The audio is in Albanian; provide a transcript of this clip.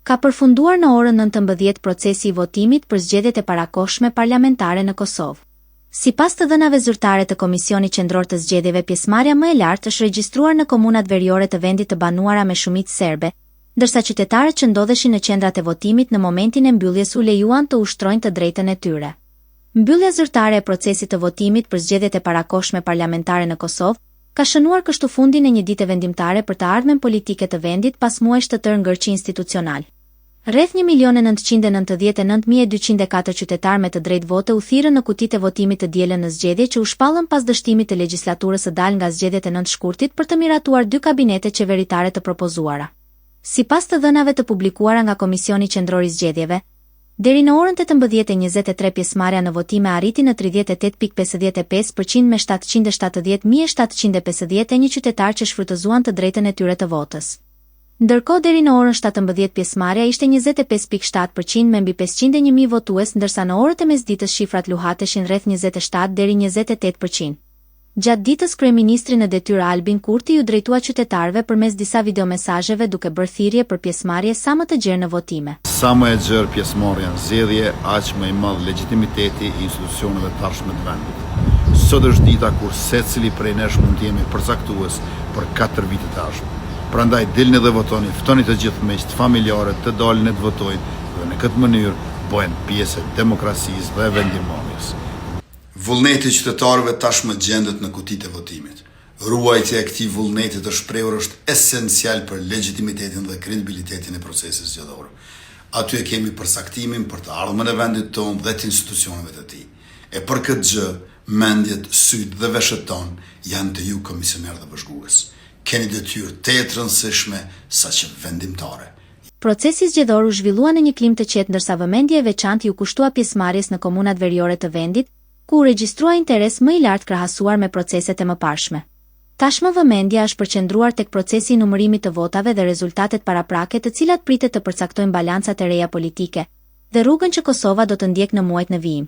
Ka përfunduar në orën 19 procesi i votimit për zgjedhjet e parakohshme parlamentare në Kosovë. Sipas të dhënave zyrtare të Komisionit Qendror të Zgjedhjeve, pjesëmarrja më e lartë është regjistruar në komunat veriore të vendit të banuara me shumicë serbe, ndërsa qytetarët që ndodheshin në qendrat e votimit në momentin e mbylljes u lejuan të ushtrojnë të drejtën e tyre. Mbyllja zyrtare e procesit të votimit për zgjedhjet e parakohshme parlamentare në Kosovë ka shënuar kështu fundin e një dite vendimtare për të ardhmen politike të vendit pas muajsh të tërë ngërçi institucional. Rreth 1.999.204 qytetar me të drejtë vote u thirrën në kutitë e votimit të dielën në zgjedhje që u shpallën pas dështimit të legjislaturës së dalë nga zgjedhjet e 9 shkurtit për të miratuar 2 kabinete qeveritare të propozuara. Sipas të dhënave të publikuara nga Komisioni Qendror i Zgjedhjeve, deri në orën 18:23 pjesëmarrja në votime arriti në 38.55% me 770.751 qytetar që shfrytëzuan të drejtën e tyre të votës. Ndërkohë deri në orën 17 pjesëmarrja ishte 25.7% me mbi 501.000 votues, ndërsa në orët e mesditës shifrat luhateshin rreth 27 deri 28%. Gjatë ditës kryeministri në detyrë Albin Kurti ju drejtua qytetarëve përmes disa videomesazheve duke bërë thirrje për pjesëmarrje sa më të gjerë në votime. Sa më e gjerë pjesëmarrja në zgjedhje, aq më i madh legitimiteti i institucioneve të tashme të vendit. Sot është dita kur secili prej nesh mund të jemi përcaktues për 4 vite të ardhshme. Prandaj dilni dhe votoni, ftoni të gjithë miqtë, familjarët të dalin e të votojnë dhe në këtë mënyrë bëhen pjesë e demokracisë dhe vendimmarrjes. Vullneti i qytetarëve tashmë gjendet në kutitë e votimit. Ruajtja e këtij vullneti të shprehur është esencial për legitimitetin dhe kredibilitetin e procesit zgjedhor. Aty e kemi përcaktimin për të ardhmen e vendit tonë dhe të institucioneve të tij. E për këtë gjë, mendjet, sytë dhe veshët tonë janë të ju komisioner dhe bashkues. Keni detyrë të rëndësishme saqë vendimtare. Procesi zgjedhor u zhvillua në një klim të qetë, ndërsa vëmendje e veçantë ju kushtua pjesëmarrjes në komunat veriore të vendit, ku u regjistrua interes më i lartë krahasuar me proceset e mëparshme. Tashmë vëmendja është përqendruar tek procesi i numërimit të votave dhe rezultatet paraprake, të cilat pritet të përcaktojnë balancat e reja politike dhe rrugën që Kosova do të ndjekë në muajt në vijim.